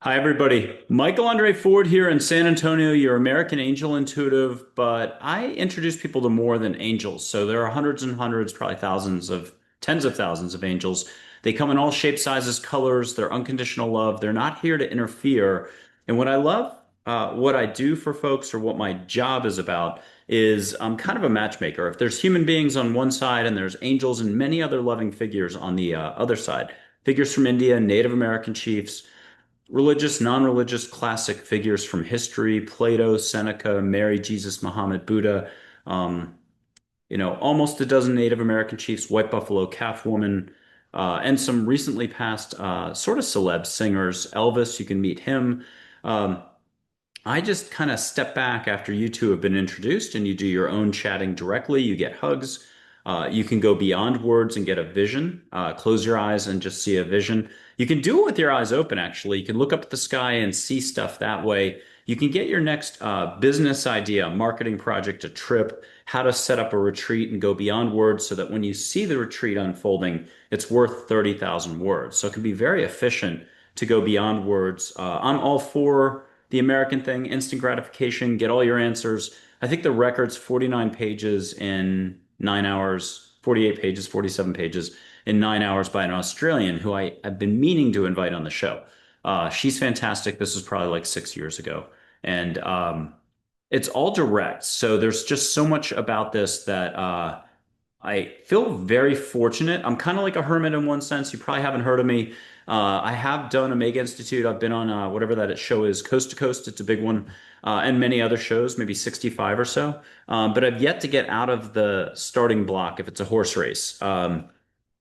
Hi, everybody. Michael Andre Ford here in San Antonio, your American angel intuitive, but I introduce people to more than angels. So there are hundreds and hundreds, probably thousands of, tens of thousands of angels. They come in all shapes, sizes, colors. They're unconditional love. They're not here to interfere. And what I love, what I do for folks or what my job is about is I'm kind of a matchmaker. If there's human beings on one side and there's angels and many other loving figures on the other side, figures from India, Native American chiefs, religious, non-religious, classic figures from history, Plato, Seneca, Mary, Jesus, Muhammad, Buddha, um, almost a dozen Native American chiefs, White Buffalo, Calf Woman, and some recently passed sort of celeb singers. Elvis, you can meet him. Um, I just kind of step back after you two have been introduced and you do your own chatting directly. You get hugs. You can go beyond words and get a vision. Close your eyes and just see a vision. You can do it with your eyes open, actually. You can look up at the sky and see stuff that way. You can get your next business idea, marketing project, a trip, how to set up a retreat and go beyond words so that when you see the retreat unfolding, it's worth 30,000 words. So it can be very efficient to go beyond words. I'm all for the American thing, instant gratification, get all your answers. I think the record's 49 pages in 9 hours, 48 pages, 47 pages in 9 hours by an Australian who I've been meaning to invite on the show. She's fantastic. This was probably like 6 years ago. And it's all direct. So there's just so much about this that I feel very fortunate. I'm kind of like a hermit in one sense. You probably haven't heard of me. I have done Omega Institute. I've been on whatever that show is, Coast to Coast. It's a big one, and many other shows, maybe 65 or so. But I've yet to get out of the starting block if it's a horse race.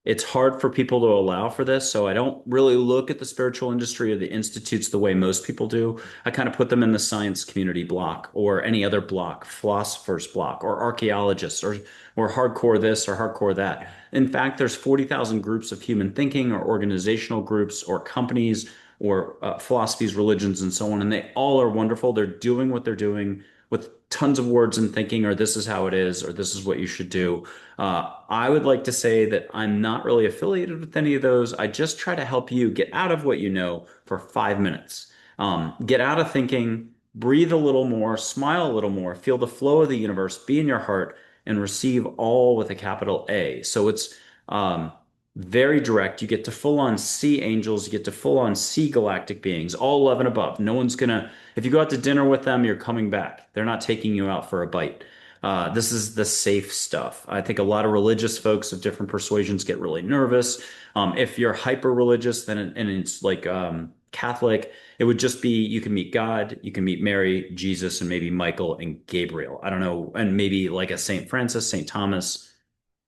It's hard for people to allow for this, so I don't really look at the spiritual industry or the institutes the way most people do. I kind of put them in the science community block or any other block, philosophers block or archaeologists or hardcore this or hardcore that. In fact, there's 40,000 groups of human thinking or organizational groups or companies or philosophies, religions, and so on, and they all are wonderful. They're doing what they're doing with tons of words and thinking, or this is how it is, or this is what you should do. I would like to say that I'm not really affiliated with any of those. I just try to help you get out of what you know for 5 minutes. Get out of thinking, breathe a little more, smile a little more, feel the flow of the universe, be in your heart, and receive all with a capital A. So it's um, very direct. You get to full on see angels, you get to full on see galactic beings, all love and above. No one's gonna, if you go out to dinner with them, you're coming back. They're not taking you out for a bite. This is the safe stuff. I think a lot of religious folks of different persuasions get really nervous. If you're hyper religious, then and it's like Catholic, it would just be you can meet God, you can meet Mary, Jesus, and maybe Michael and Gabriel. I don't know, and maybe like a Saint Francis, Saint Thomas,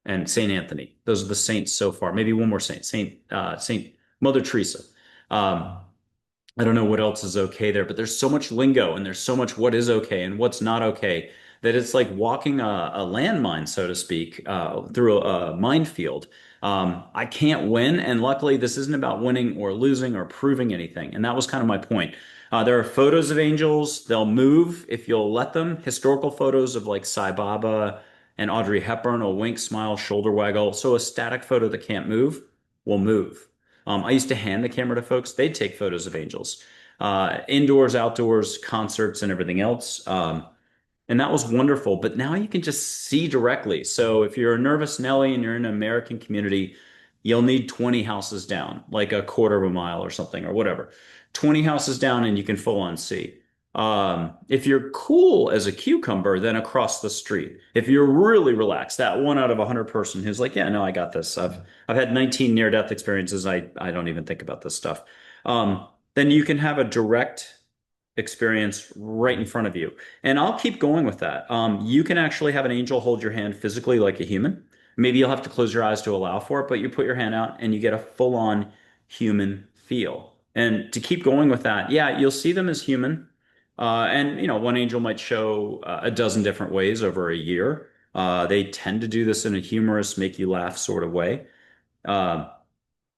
and Saint Anthony. Those are the saints so far. Maybe one more saint, Saint Mother Teresa. Um, I don't know what else is okay there, but there's so much lingo and there's so much what is okay and what's not okay that it's like walking a landmine, so to speak, through a minefield. I can't win, and luckily, this isn't about winning or losing or proving anything. And that was kind of my point. There are photos of angels. They'll move if you'll let them. Historical photos of like Sai Baba and Audrey Hepburn will wink, smile, shoulder waggle. So a static photo that can't move will move. I used to hand the camera to folks. They'd take photos of angels, indoors, outdoors, concerts, and everything else. And that was wonderful. But now you can just see directly. So if you're a nervous Nelly and you're in an American community, you'll need 20 houses down, like a quarter of a mile or something or whatever. 20 houses down and you can full on see. If you're cool as a cucumber, then across the street. If you're really relaxed, that one out of 100 person who's like, yeah, no, I got this. I've had 19 near-death experiences. I don't even think about this stuff. Then you can have a direct experience right in front of you. And I'll keep going with that. You can actually have an angel hold your hand physically like a human. Maybe you'll have to close your eyes to allow for it, but you put your hand out and you get a full-on human feel. And to keep going with that, yeah, you'll see them as human. And one angel might show a dozen different ways over a year. They tend to do this in a humorous, make you laugh sort of way. Uh,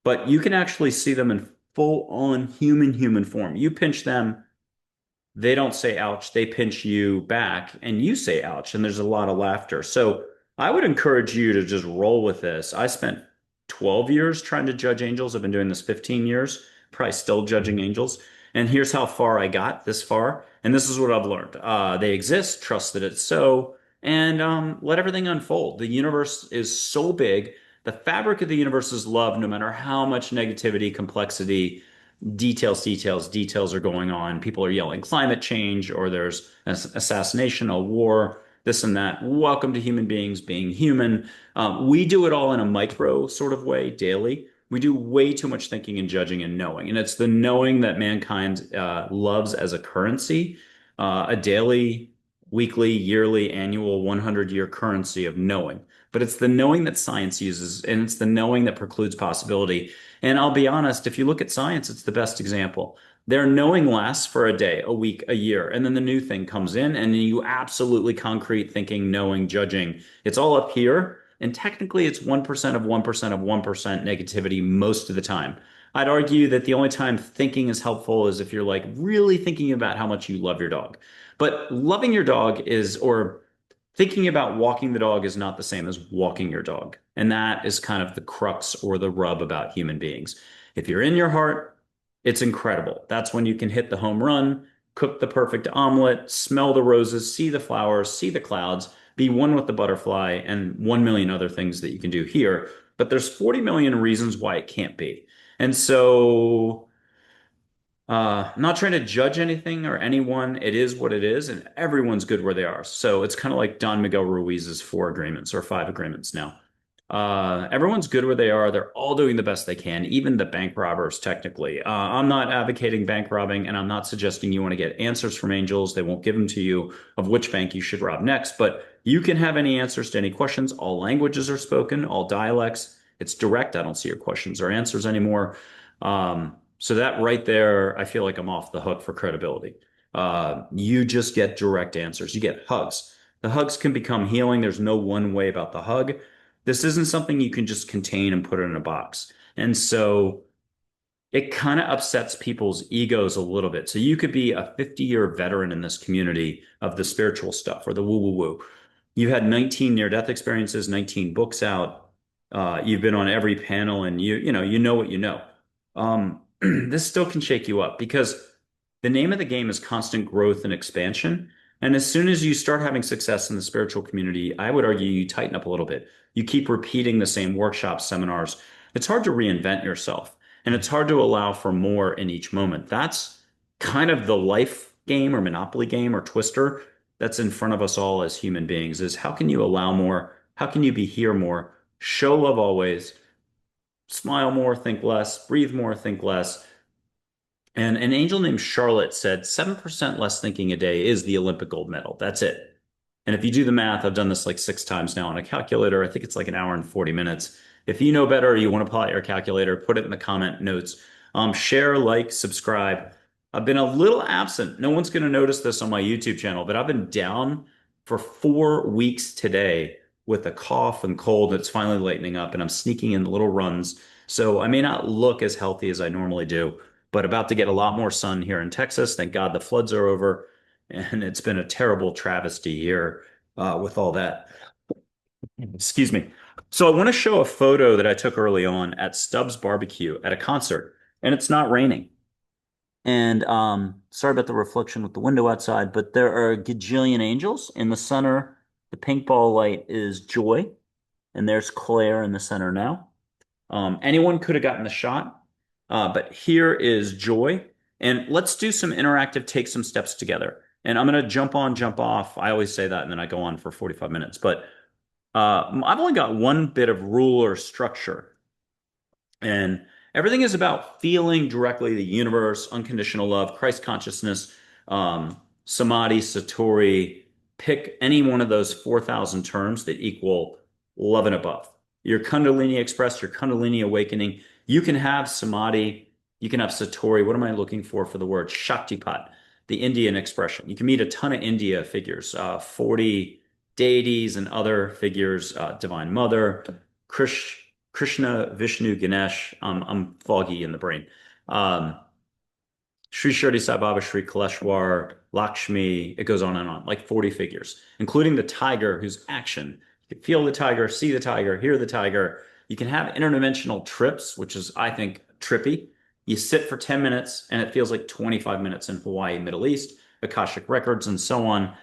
but you can actually see them in full-on human form. You pinch them, they don't say ouch, they pinch you back and you say ouch, and there's a lot of laughter. So I would encourage you to just roll with this. I spent 12 years trying to judge angels. I've been doing this 15 years, probably still judging angels. And here's how far I got this far. And this is what I've learned. They exist, trust that it's so, and let everything unfold. The universe is so big. The fabric of the universe is love, no matter how much negativity, complexity, details are going on. People are yelling climate change, or there's an assassination, a war, this and that. Welcome to human beings being human. We do it all in a micro sort of way daily. We do way too much thinking and judging and knowing. And it's the knowing that mankind loves as a currency, a daily, weekly, yearly, annual, 100-year currency of knowing. But it's the knowing that science uses, and it's the knowing that precludes possibility. And I'll be honest, if you look at science, it's the best example. Their knowing lasts for a day, a week, a year, and then the new thing comes in, and you absolutely concrete thinking, knowing, judging. It's all up here. And technically, it's 1% of 1% of 1% negativity most of the time. I'd argue that the only time thinking is helpful is if you're like really thinking about how much you love your dog. But loving your dog is, or thinking about walking the dog is not the same as walking your dog. And that is kind of the crux or the rub about human beings. If you're in your heart, it's incredible. That's when you can hit the home run, cook the perfect omelet, smell the roses, see the flowers, see the clouds, be one with the butterfly, and 1 million other things that you can do here. But there's 40 million reasons why it can't be. And so I'm not trying to judge anything or anyone. It is what it is, and everyone's good where they are. So it's kind of like Don Miguel Ruiz's 4 agreements or 5 agreements now. Everyone's good where they are. They're all doing the best they can, even the bank robbers, technically. I'm not advocating bank robbing, and I'm not suggesting you want to get answers from angels. They won't give them to you of which bank you should rob next, but you can have any answers to any questions. All languages are spoken, all dialects. It's direct. I don't see your questions or answers anymore. So that right there, I feel like I'm off the hook for credibility. You just get direct answers. You get hugs. The hugs can become healing. There's no one way about the hug. This isn't something you can just contain and put it in a box. And so it kind of upsets people's egos a little bit. So you could be a 50-year veteran in this community of the spiritual stuff or the woo woo woo. You had 19 near-death experiences, 19 books out. You've been on every panel, and you know what you know. This still can shake you up because the name of the game is constant growth and expansion. And as soon as you start having success in the spiritual community, I would argue you tighten up a little bit. You keep repeating the same workshops, seminars. It's hard to reinvent yourself, and it's hard to allow for more in each moment. That's kind of the life game or Monopoly game or Twister that's in front of us all as human beings is how can you allow more? How can you be here more? Show love always, smile more, think less, breathe more, think less. And an angel named Charlotte said 7% less thinking a day is the Olympic gold medal. That's it. And if you do the math, I've done this like 6 times now on a calculator. I think it's like an hour and 40 minutes. If you know better or you want to pull out your calculator, put it in the comment notes. Share, like, subscribe. I've been a little absent. No one's going to notice this on my YouTube channel, but I've been down for 4 weeks today with a cough and cold that's finally lightening up, and I'm sneaking in little runs. So I may not look as healthy as I normally do, but about to get a lot more sun here in Texas. Thank God the floods are over, and it's been a terrible travesty here with all that. Excuse me. So I want to show a photo that I took early on at Stubbs Barbecue at a concert, and it's not raining. And sorry about the reflection with the window outside, but there are a gajillion angels in the center. The pink ball light is Joy, and there's Claire in the center now. Anyone could have gotten the shot, but here is Joy. And let's do some interactive, take some steps together. And I'm going to jump on, jump off. I always say that, and then I go on for 45 minutes. But I've only got one bit of rule or structure. And everything is about feeling directly the universe, unconditional love, Christ consciousness, samadhi, satori. Pick any one of those 4,000 terms that equal love and above. Your Kundalini Express, your Kundalini Awakening. You can have samadhi, you can have satori. What am I looking for the word? Shaktipat, the Indian expression. You can meet a ton of India figures, 40 deities and other figures, Divine Mother, Krishna, Vishnu, Ganesh. I'm foggy in the brain. Sri Shirdi Sai Baba, Sri Kaleshwar, Lakshmi. It goes on and on, like 40 figures, including the tiger, whose action. You can feel the tiger, see the tiger, hear the tiger. You can have interdimensional trips, which is, I think, trippy. You sit for 10 minutes and it feels like 25 minutes in Hawaii, Middle East, Akashic Records, and so on.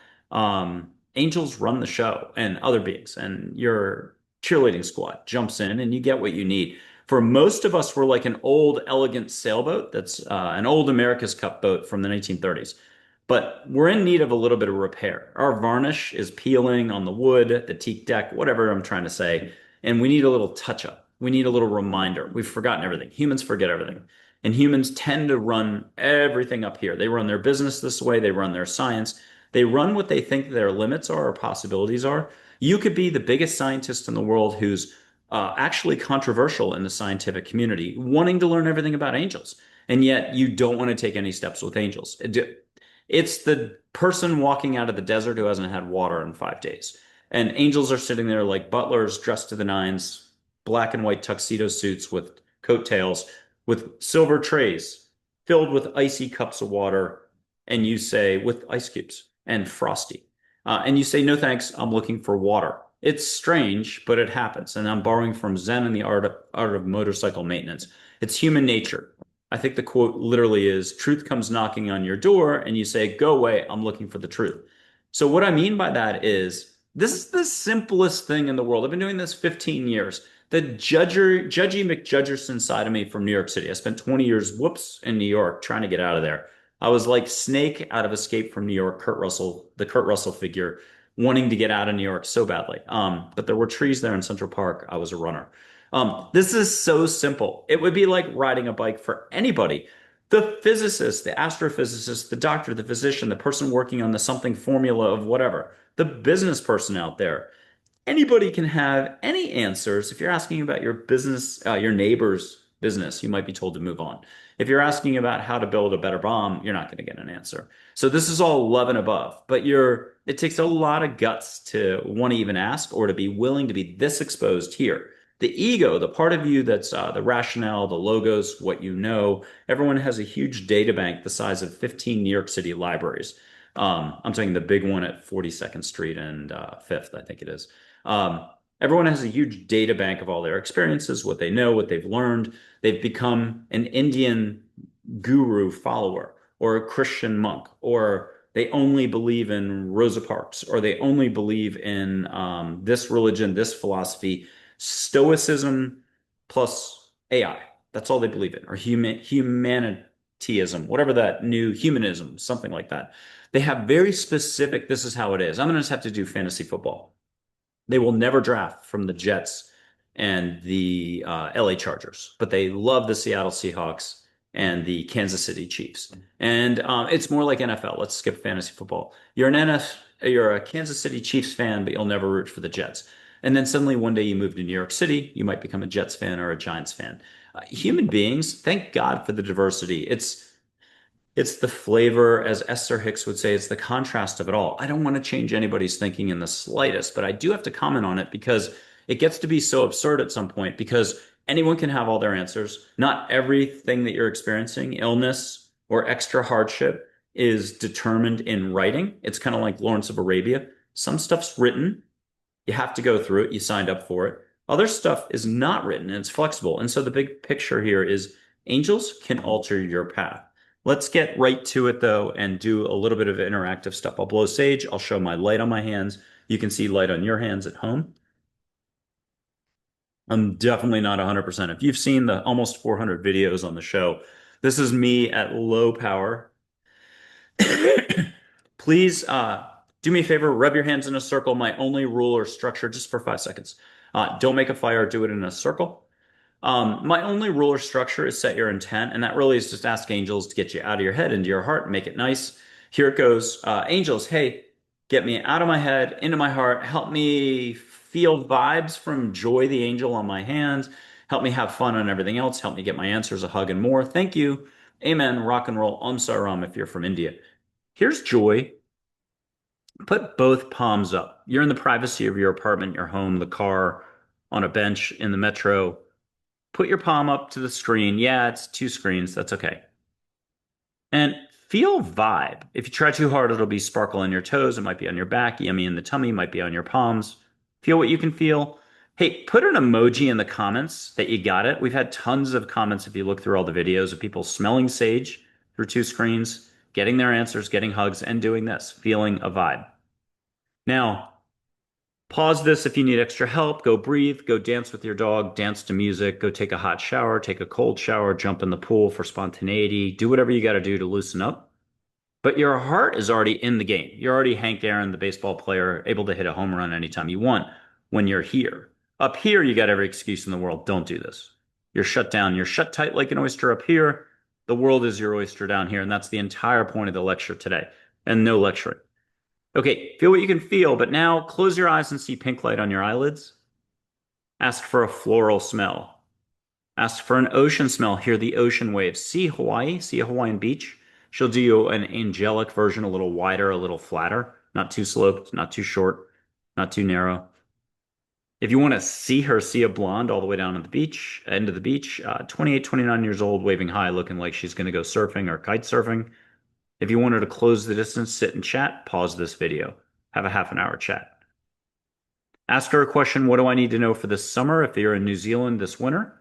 Angels run the show and other beings, and your cheerleading squad jumps in and you get what you need. For most of us, we're like an old, elegant sailboat that's an old America's Cup boat from the 1930s. But we're in need of a little bit of repair. Our varnish is peeling on the wood, the teak deck, whatever I'm trying to say, and we need a little touch up. We need a little reminder. We've forgotten everything. Humans forget everything. And humans tend to run everything up here. They run their business this way, they run their science, they run what they think their limits are or possibilities are. You could be the biggest scientist in the world who's actually controversial in the scientific community, wanting to learn everything about angels. And yet you don't want to take any steps with angels. It's the person walking out of the desert who hasn't had water in 5 days. And angels are sitting there like butlers dressed to the nines, black and white tuxedo suits with coattails, with silver trays filled with icy cups of water. And you say, with ice cubes and frosty. And you say, no thanks, I'm looking for water. It's strange, but it happens. And I'm borrowing from Zen and the art of motorcycle maintenance. It's human nature. I think the quote literally is truth comes knocking on your door and you say, go away, I'm looking for the truth. So what I mean by that is this is the simplest thing in the world. I've been doing this 15 years. The judgy McJudgerson side of me from New York City. I spent 20 years, whoops, in New York trying to get out of there. I was like Snake out of Escape from New York, Kurt Russell, the Kurt Russell figure, wanting to get out of New York so badly. But there were trees there in Central Park. I was a runner. This is so simple. It would be like riding a bike for anybody. The physicist, the astrophysicist, the doctor, the physician, the person working on the something formula of whatever, the business person out there. Anybody can have any answers. If you're asking about your business, your neighbor's business, you might be told to move on. If you're asking about how to build a better bomb, you're not going to get an answer. So this is all love and above, but it takes a lot of guts to want to even ask or to be willing to be this exposed here. The ego, the part of you that's the rationale, the logos, what you know, everyone has a huge data bank the size of 15 New York City libraries. I'm talking the big one at 42nd Street and 5th, I think it is. Um, Everyone has a huge data bank of all their experiences, what they know, what they've learned. They've become an Indian guru follower or a Christian monk, or they only believe in Rosa Parks, or they only believe in this religion, this philosophy, Stoicism plus AI. That's all they believe in, or humanityism, whatever that new humanism, something like that. They have very specific, this is how it is. I'm going to just have to do fantasy football. They will never draft from the Jets and the LA Chargers, but they love the Seattle Seahawks and the Kansas City Chiefs. And it's more like NFL. Let's skip fantasy football. You're a Kansas City Chiefs fan, but you'll never root for the Jets. And then suddenly one day you move to New York City, you might become a Jets fan or a Giants fan. Human beings, thank God for the diversity. It's the flavor, as Esther Hicks would say, it's the contrast of it all. I don't want to change anybody's thinking in the slightest, but I do have to comment on it because it gets to be so absurd at some point because anyone can have all their answers. Not everything that you're experiencing, illness or extra hardship, is determined in writing. It's kind of like Lawrence of Arabia. Some stuff's written, you have to go through it, you signed up for it. Other stuff is not written and it's flexible. And so the big picture here is angels can alter your path. Let's get right to it though and do a little bit of interactive stuff. I'll blow sage. I'll show my light on my hands. You can see light on your hands at home. I'm definitely not 100%. If you've seen the almost 400 videos on the show, this is me at low power. Please do me a favor, rub your hands in a circle. My only rule or structure, just for 5 seconds. Don't make a fire, do it in a circle. My only rule or structure is set your intent, and that really is just ask angels to get you out of your head into your heart and make it nice. Here it goes. Angels, hey, get me out of my head, into my heart. Help me feel vibes from Joy the angel on my hands. Help me have fun on everything else. Help me get my answers, a hug, and more. Thank you. Amen. Rock and roll. Om Saram if you're from India. Here's Joy. Put both palms up. You're in the privacy of your apartment, your home, the car, on a bench, in the metro. Put your palm up to the screen. Yeah, it's two screens. That's okay. And feel vibe. If you try too hard, it'll be sparkle on your toes. It might be on your back, yummy in the tummy, might be on your palms. Feel what you can feel. Hey, put an emoji in the comments that you got it. We've had tons of comments if you look through all the videos of people smelling sage through two screens, getting their answers, getting hugs, and doing this, feeling a vibe. Now, pause this if you need extra help. Go breathe, go dance with your dog, dance to music, go take a hot shower, take a cold shower, jump in the pool for spontaneity. Do whatever you got to do to loosen up. But your heart is already in the game. You're already Hank Aaron, the baseball player, able to hit a home run anytime you want when you're here. Up here, you got every excuse in the world. Don't do this. You're shut down. You're shut tight like an oyster up here. The world is your oyster down here. And that's the entire point of the lecture today. And no lecturing. Okay, feel what you can feel, but now close your eyes and see pink light on your eyelids. Ask for a floral smell. Ask for an ocean smell. Hear the ocean waves. See Hawaii, see a Hawaiian beach. She'll do you an angelic version, a little wider, a little flatter, not too sloped, not too short, not too narrow. If you want to see her, see a blonde all the way down to the beach, end of the beach, 28, 29 years old, waving high, looking like she's going to go surfing or kite surfing. If you want her to close the distance, sit and chat, pause this video. Have a half an hour chat. Ask her a question. What do I need to know for this summer if you're in New Zealand this winter?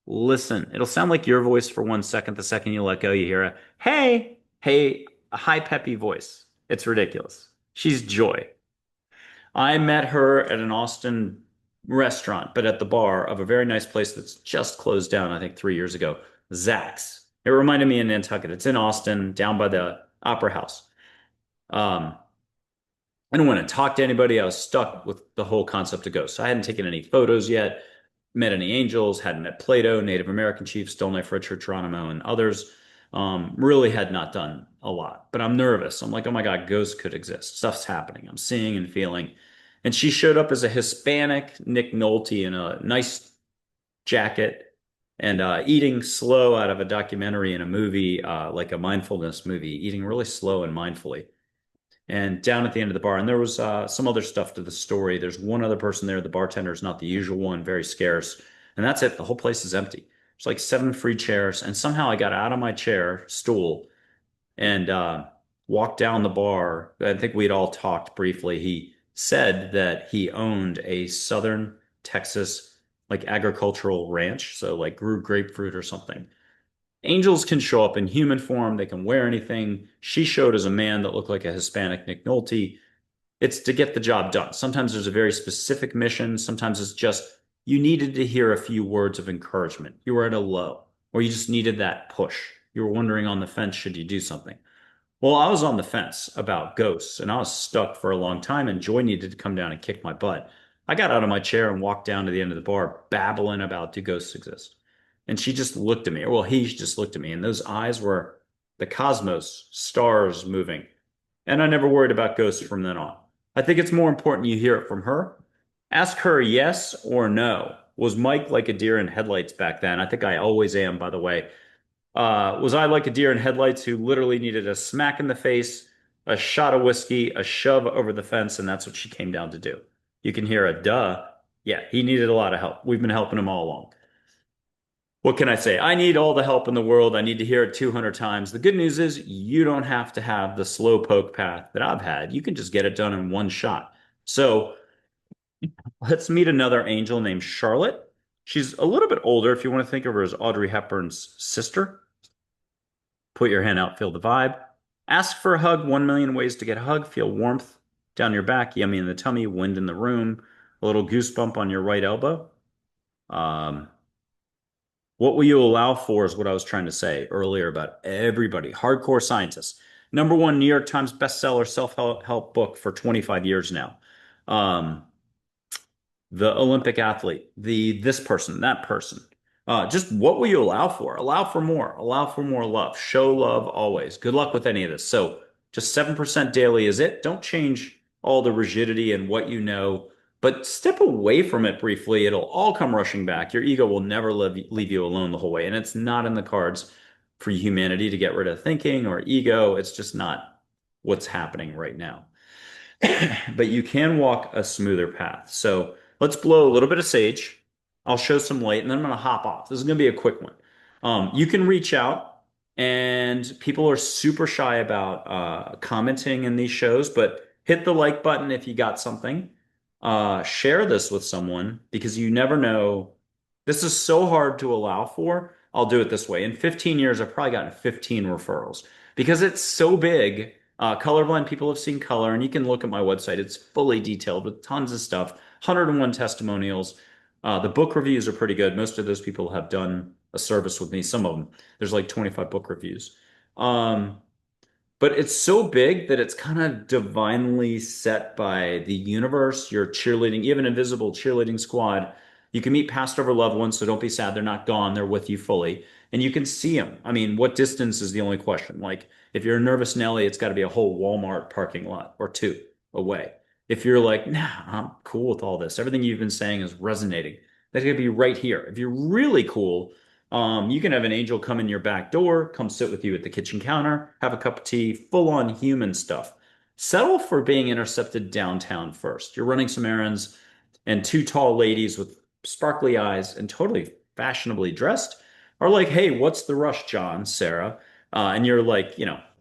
Listen, it'll sound like your voice for 1 second. The second you let go, you hear a hey, hey, a high peppy voice. It's ridiculous. She's joy. I met her at an Austin restaurant, but at the bar of a very nice place that's just closed down, I think 3 years ago, Zach's. It reminded me in Nantucket. It's in Austin, down by the Opera House. Um, I didn't want to talk to anybody. I was stuck with the whole concept of ghosts. I hadn't taken any photos yet, met any angels, hadn't met Plato, Native American chief, Stillknife Richard, Geronimo, and others. Really had not done a lot, but I'm nervous. I'm like, oh my God, ghosts could exist. Stuff's happening. I'm seeing and feeling. And she showed up as a Hispanic Nick Nolte in a nice jacket and eating slow out of a documentary in a movie, like a mindfulness movie, eating really slow and mindfully and down at the end of the bar. And there was some other stuff to the story. There's one other person there. The bartender is not the usual one, very scarce. And that's it. The whole place is empty. There's like 7 free chairs. And somehow I got out of my chair, stool, and walked down the bar. I think we'd all talked briefly. He said that he owned a southern Texas like agricultural ranch, so like grew grapefruit or something. Angels can show up in human form. They can wear anything. She showed as a man that looked like a Hispanic Nick Nolte. It's to get the job done. Sometimes there's a very specific mission. Sometimes it's just you needed to hear a few words of encouragement. You were at a low, or you just needed that push. You were wondering on the fence, should you do something? Well, I was on the fence about ghosts, and I was stuck for a long time, and Joy needed to come down and kick my butt. I got out of my chair and walked down to the end of the bar, babbling about do ghosts exist? And she just looked at me, or well, he just looked at me, and those eyes were the cosmos, stars moving. And I never worried about ghosts from then on. I think it's more important you hear it from her. Ask her yes or no. Was Mike like a deer in headlights back then? I think I always am, by the way. Was I like a deer in headlights who literally needed a smack in the face, a shot of whiskey, a shove over the fence, and that's what she came down to do? You can hear a duh. Yeah, he needed a lot of help. We've been helping him all along. What can I say? I need all the help in the world. I need to hear it 200 times. The good news is you don't have to have the slow poke path that I've had. You can just get it done in one shot. So let's meet another angel named Charlotte. She's a little bit older if you want to think of her as Audrey Hepburn's sister. Put your hand out, feel the vibe. Ask for a hug. 1 million ways to get a hug. Feel warmth down your back, yummy in the tummy, wind in the room, a little goosebump on your right elbow. Um, what will you allow for is what I was trying to say earlier about everybody, hardcore scientists. Number one New York Times bestseller self-help book for 25 years now. Um, the Olympic athlete, the this person, that person. Just what will you allow for? Allow for more. Allow for more love. Show love always. Good luck with any of this. So just 7% daily is it. Don't change all the rigidity and what you know, but step away from it briefly. It'll all come rushing back. Your ego will never leave you alone the whole way. And it's not in the cards for humanity to get rid of thinking or ego. It's just not what's happening right now. But you can walk a smoother path. So let's blow a little bit of sage. I'll show some light and then I'm going to hop off. This is going to be a quick one. You can reach out, and people are super shy about commenting in these shows, but hit the like button if you got something. share this with someone because you never know. This is so hard to allow for. I'll do it this way. In 15 years, I've probably gotten 15 referrals because it's so big. Colorblind people have seen color, and you can look at my website. It's fully detailed with tons of stuff, 101 testimonials. The book reviews are pretty good. Most of those people have done a service with me. Some of them, there's like 25 book reviews. Um, but it's so big that it's kind of divinely set by the universe. You're cheerleading, you have an invisible cheerleading squad. You can meet past over loved ones, so don't be sad. They're not gone. They're with you fully. And you can see them. I mean, what distance is the only question? Like, if you're a nervous Nelly, it's got to be a whole Walmart parking lot or two away. If you're like, nah, I'm cool with all this, everything you've been saying is resonating, that's going to be right here. If you're really cool, you can have an angel come in your back door, come sit with you at the kitchen counter, have a cup of tea, full on human stuff. Settle for being intercepted downtown first. You're running some errands, and two tall ladies with sparkly eyes and totally fashionably dressed are like, hey, what's the rush, John, Sarah? And you're like,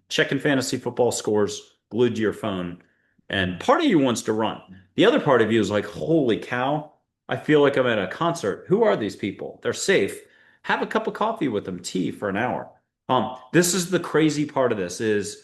checking fantasy football scores, glued to your phone. And part of you wants to run. The other part of you is like, holy cow, I feel like I'm at a concert. Who are these people? They're safe. Have a cup of coffee with them, tea for an hour. This is the crazy part of this is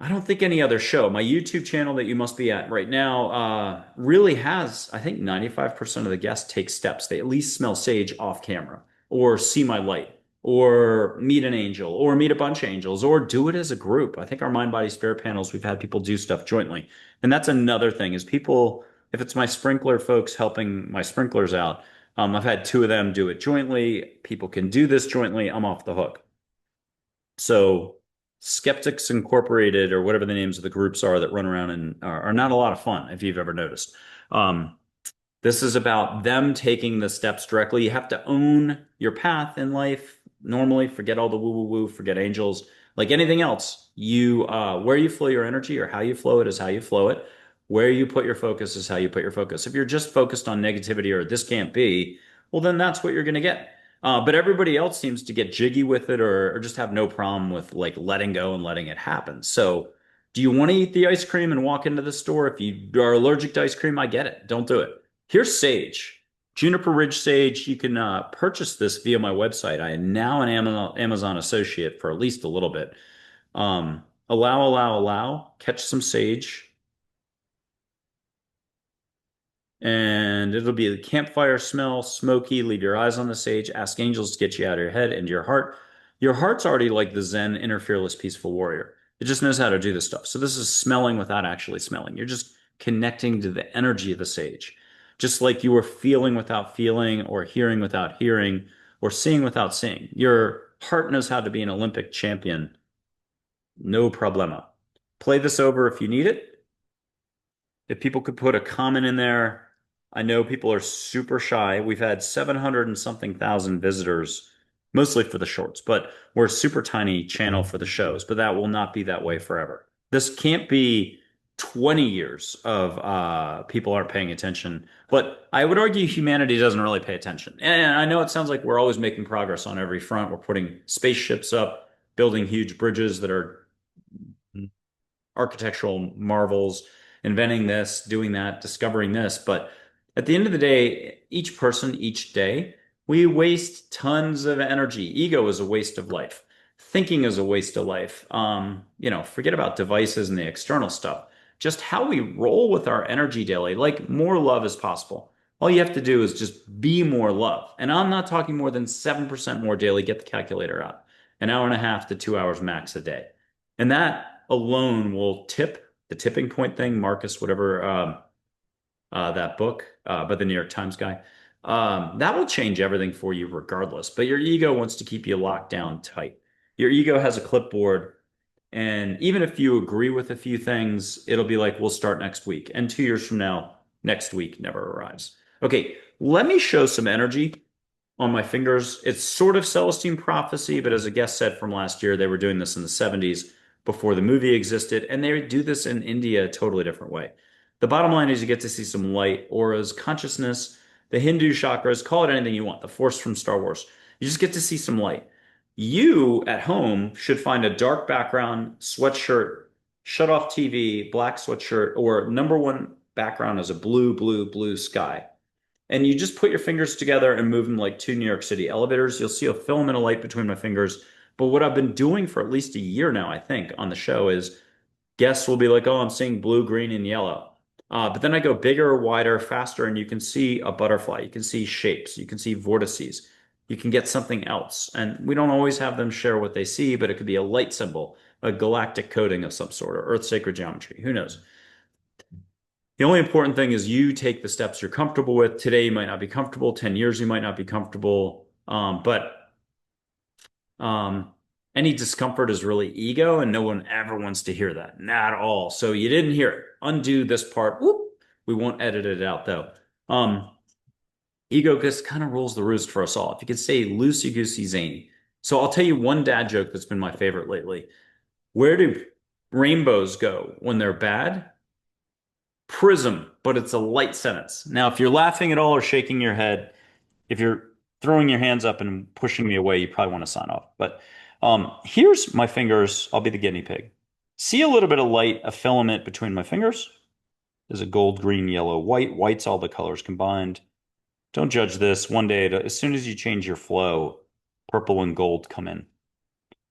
I don't think any other show, my YouTube channel that you must be at right now, really has, I think 95% of the guests take steps. They at least smell sage off camera or see my light or meet an angel or meet a bunch of angels or do it as a group. I think our mind, body, spirit panels, we've had people do stuff jointly. And that's another thing is people, if it's my sprinkler folks helping my sprinklers out, I've had two of them do it jointly. People can do this jointly. I'm off the hook. So Skeptics Incorporated or whatever the names of the groups are that run around and are not a lot of fun, if you've ever noticed. Um, this is about them taking the steps directly. You have to own your path in life. Normally, forget all the woo woo woo, forget angels. Like anything else, where you flow your energy or how you flow it is how you flow it. Where you put your focus is how you put your focus. If you're just focused on negativity or this can't be, well, then that's what you're going to get. But everybody else seems to get jiggy with it or just have no problem with like letting go and letting it happen. So, do you want to eat the ice cream and walk into the store? If you are allergic to ice cream, I get it. Don't do it. Here's sage, Juniper Ridge sage. You can purchase this via my website. I am now an Amazon associate for at least a little bit. Allow, catch some sage, and it'll be the campfire smell, smoky. Leave your eyes on the sage. Ask angels to get you out of your head and your heart. Your heart's already like the Zen, inner fearless, peaceful warrior. It just knows how to do this stuff. So this is smelling without actually smelling. You're just connecting to the energy of the sage, just like you were feeling without feeling, or hearing without hearing, or seeing without seeing. Your heart knows how to be an Olympic champion. No problema. Play this over if you need it. If people could put a comment in there, I know people are super shy. We've had 700 and something thousand visitors, mostly for the shorts, but we're a super tiny channel for the shows, but that will not be that way forever. This can't be 20 years of people aren't paying attention, but I would argue humanity doesn't really pay attention. And I know it sounds like we're always making progress on every front. We're putting spaceships up, building huge bridges that are architectural marvels, inventing this, doing that, discovering this. But at the end of the day, each person, each day, we waste tons of energy. Ego is a waste of life. Thinking is a waste of life. Forget about devices and the external stuff. Just how we roll with our energy daily, like more love is possible. All you have to do is just be more love. And I'm not talking more than 7% more daily. Get the calculator out. An hour and a half to 2 hours max a day. And that alone will tip the tipping point thing, Marcus, whatever that book, but the New York Times guy. That will change everything for you regardless. But your ego wants to keep you locked down tight. Your ego has a clipboard, and even if you agree with a few things, it'll be like, we'll start next week. And 2 years from now, next week never arrives. Okay, let me show some energy on my fingers. It's sort of Celestine prophecy, but as a guest said from last year, they were doing this in the 70s before the movie existed, and they do this in India a totally different way. The bottom line is you get to see some light, auras, consciousness, the Hindu chakras, call it anything you want, the force from Star Wars. You just get to see some light. You at home should find a dark background, sweatshirt, shut off TV, black sweatshirt, or number one background is a blue, blue, blue sky. And you just put your fingers together and move them like two New York City elevators. You'll see a filament of light between my fingers. But what I've been doing for at least a year now, I think, on the show is guests will be like, oh, I'm seeing blue, green, and yellow. But then I go bigger, wider, faster, and you can see a butterfly. You can see shapes. You can see vortices. You can get something else. And we don't always have them share what they see, but it could be a light symbol, a galactic coding of some sort, or Earth sacred geometry. Who knows? The only important thing is you take the steps you're comfortable with. Today, you might not be comfortable. 10 years, you might not be comfortable. But any discomfort is really ego, and no one ever wants to hear that. Not at all. So you didn't hear it. Undo this part. Whoop. We won't edit it out though. Um, Ego just kind of rules the roost for us all. If you could say loosey goosey zany. So I'll tell you one dad joke that's been my favorite lately. Where do rainbows go when they're bad? Prism, but it's a light sentence. Now, if you're laughing at all or shaking your head, if you're throwing your hands up and pushing me away, you probably want to sign off. But here's my fingers. I'll be the guinea pig. See a little bit of light, a filament between my fingers. There's a gold, green, yellow, white. White's all the colors combined. Don't judge this. One day, as soon as you change your flow, purple and gold come in.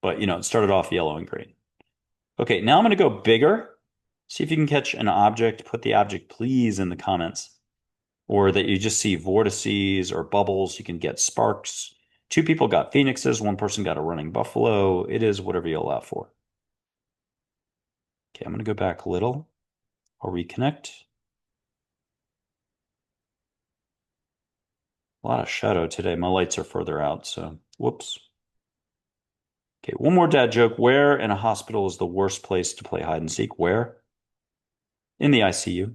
But, it started off yellow and green. Okay, now I'm going to go bigger. See if you can catch an object. Put the object, please, in the comments. Or that you just see vortices or bubbles. You can get sparks. Two people got phoenixes. One person got a running buffalo. It is whatever you allow for. Okay, I'm going to go back a little. I'll reconnect. A lot of shadow today. My lights are further out, so whoops. Okay, one more dad joke. Where in a hospital is the worst place to play hide and seek? Where? In the ICU.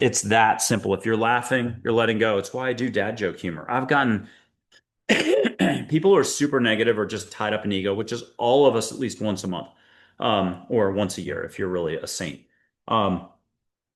It's that simple. If you're laughing, you're letting go. It's why I do dad joke humor. I've gotten people who are super negative or just tied up in ego, which is all of us at least once a month, or once a year if you're really a saint. Um,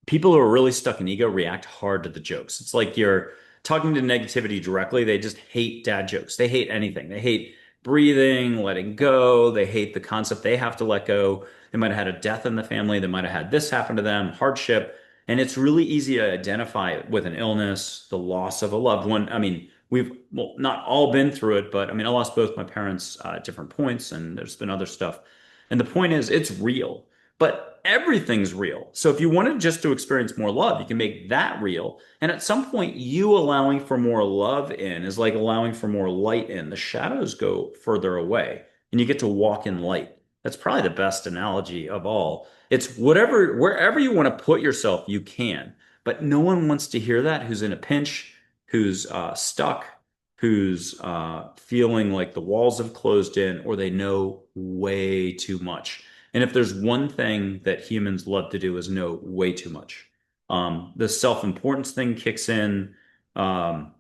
People who are really stuck in ego react hard to the jokes. It's like you're talking to negativity directly. They just hate dad jokes. They hate anything. They hate breathing, letting go. They hate the concept they have to let go. They might have had a death in the family. They might have had this happen to them, hardship. And it's really easy to identify it with an illness, the loss of a loved one. I mean, we've well, not all been through it, but I mean, I lost both my parents at different points, and there's been other stuff. And the point is, it's real. But everything's real. So if you wanted just to experience more love, you can make that real. And at some point, you allowing for more love in is like allowing for more light in. The shadows go further away and you get to walk in light. That's probably the best analogy of all. It's whatever, wherever you want to put yourself, you can. But no one wants to hear that who's in a pinch, who's stuck, who's feeling like the walls have closed in or they know way too much. And if there's one thing that humans love to do is know way too much. The self-importance thing kicks in. Um,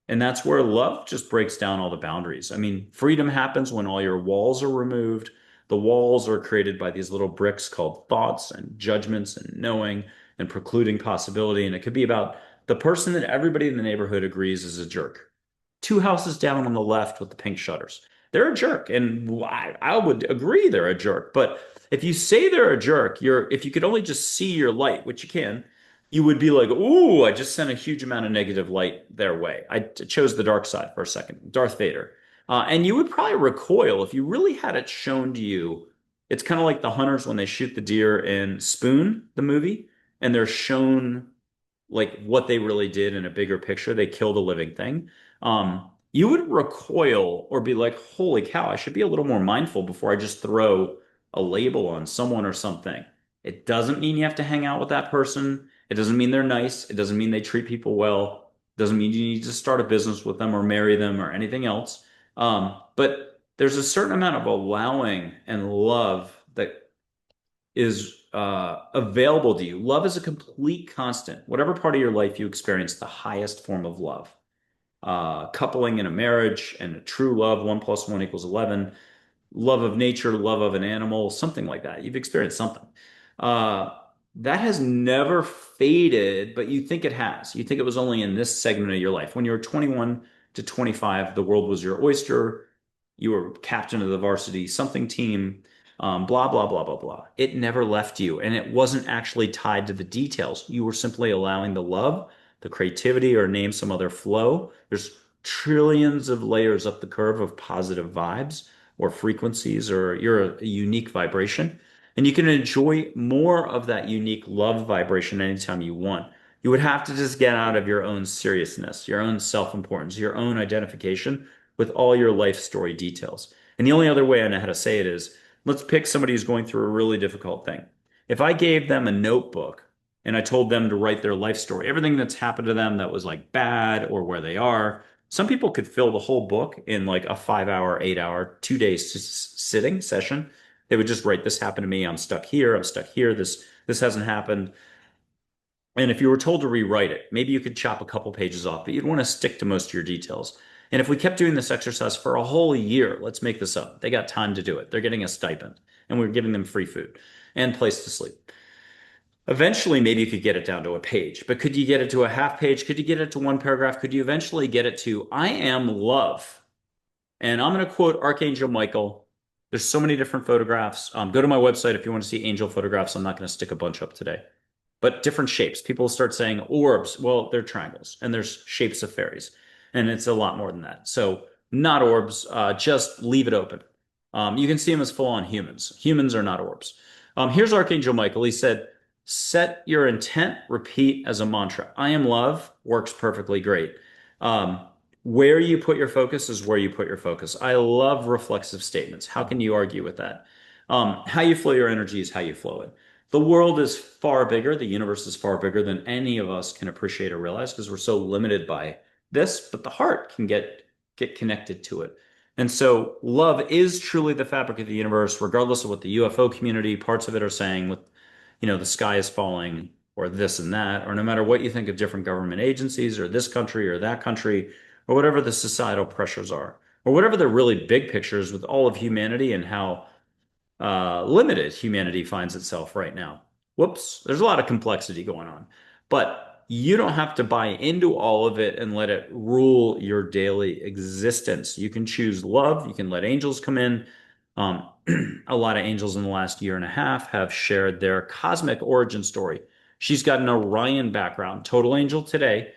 and that's where love just breaks down all the boundaries. I mean, freedom happens when all your walls are removed. The walls are created by these little bricks called thoughts and judgments and knowing and precluding possibility. And it could be about the person that everybody in the neighborhood agrees is a jerk. Two houses down on the left with the pink shutters. They're a jerk. And I would agree they're a jerk. But if you say they're a jerk, if you could only just see your light, which you can, you would be like, "Ooh, I just sent a huge amount of negative light their way. I chose the dark side for a second, Darth Vader." And you would probably recoil if you really had it shown to you. It's kind of like the hunters when they shoot the deer in Spoon, the movie, and they're shown like what they really did in a bigger picture. They killed a living thing. You would recoil or be like, "Holy cow, I should be a little more mindful before I just throw a label on someone or something." It doesn't mean you have to hang out with that person. It doesn't mean they're nice. It doesn't mean they treat people well. It doesn't mean you need to start a business with them or marry them or anything else. But there's a certain amount of allowing and love that is available to you. Love is a complete constant. Whatever part of your life you experience the highest form of love. Coupling in a marriage and a true love, 1 + 1 = 11, love of nature, love of an animal, something like that. You've experienced something. Uh, that has never faded, but you think it has. You think it was only in this segment of your life. When you were 21 to 25, the world was your oyster. You were captain of the varsity something team. blah, blah, blah, blah, blah. It never left you, and it wasn't actually tied to the details. You were simply allowing the love, the creativity, or name some other flow. There's trillions of layers up the curve of positive vibes or frequencies, or you're a unique vibration. And you can enjoy more of that unique love vibration anytime you want. You would have to just get out of your own seriousness, your own self-importance, your own identification with all your life story details. And the only other way I know how to say it is, let's pick somebody who's going through a really difficult thing. If I gave them a notebook and I told them to write their life story, everything that's happened to them that was like bad or where they are, some people could fill the whole book in like a 5 hour, 8 hour, 2 day sitting session. They would just write, this happened to me. I'm stuck here. I'm stuck here. This hasn't happened. And if you were told to rewrite it, maybe you could chop a couple pages off, but you'd want to stick to most of your details. And if we kept doing this exercise for a whole year, let's make this up. They got time to do it. They're getting a stipend, and we're giving them free food and place to sleep. Eventually, maybe you could get it down to a page, but could you get it to a half page? Could you get it to one paragraph? Could you eventually get it to, I am love? And I'm going to quote Archangel Michael. There's so many different photographs. Go to my website if you want to see angel photographs. I'm not going to stick a bunch up today, but different shapes. People start saying orbs. Well, they're triangles, and there's shapes of fairies, and it's a lot more than that. So not orbs. Just leave it open. You can see them as full-on humans. Humans are not orbs. Here's Archangel Michael. He said, "Set your intent. Repeat as a mantra. I am love." Works perfectly great. Um, where you put your focus is where you put your focus. I love reflexive statements. How can you argue with that? How you flow your energy is how you flow it. The world is far bigger, the universe is far bigger than any of us can appreciate or realize because we're so limited by this, but the heart can get connected to it. And so love is truly the fabric of the universe, regardless of what the UFO community, parts of it are saying with, the sky is falling or this and that, or no matter what you think of different government agencies or this country or that country, or whatever the societal pressures are, or whatever the really big pictures with all of humanity and how limited humanity finds itself right now. Whoops, there's a lot of complexity going on. But you don't have to buy into all of it and let it rule your daily existence. You can choose love. You can let angels come in. Um, a lot of angels in the last year and a half have shared their cosmic origin story. She's got an Orion background, total angel today.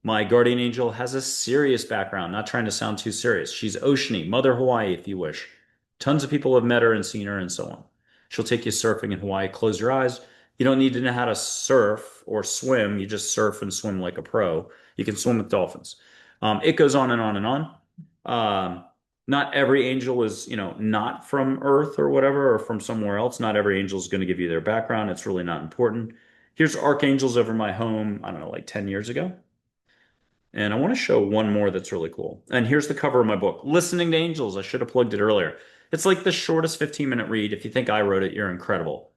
My guardian angel has a serious background, not trying to sound too serious. She's Oceany, Mother Hawaii, if you wish. Tons of people have met her and seen her and so on. She'll take you surfing in Hawaii. Close your eyes. You don't need to know how to surf or swim. You just surf and swim like a pro. You can swim with dolphins. It goes on and on and on. Not every angel is, not from Earth or whatever, or from somewhere else. Not every angel is going to give you their background. It's really not important. Here's archangels over my home, I don't know, like 10 years ago. And I want to show one more that's really cool. And here's the cover of my book, Listening to Angels. I should have plugged it earlier. It's like the shortest 15-minute read. If you think I wrote it, you're incredible.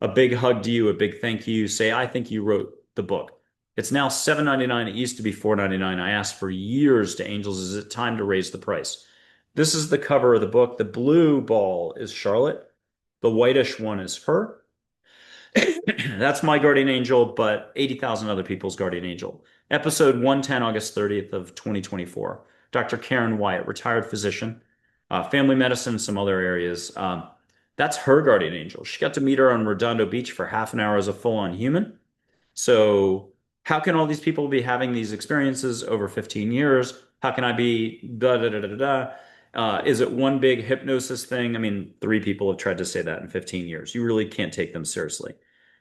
A big hug to you, a big thank you. Say, I think you wrote the book. It's now $7.99. It used to be $4.99. I asked for years to Angels, is it time to raise the price? This is the cover of the book. The blue ball is Charlotte. The whitish one is her. That's my guardian angel, but 80,000 other people's guardian angel. Episode 110, August 30th of 2024. Dr. Karen Wyatt, retired physician, family medicine, some other areas. That's her guardian angel. She got to meet her on Redondo Beach for half an hour as a full-on human. So how can all these people be having these experiences over 15 years? How can I be da da da da da? Is it one big hypnosis thing? I mean, 3 people have tried to say that in 15 years. You really can't take them seriously.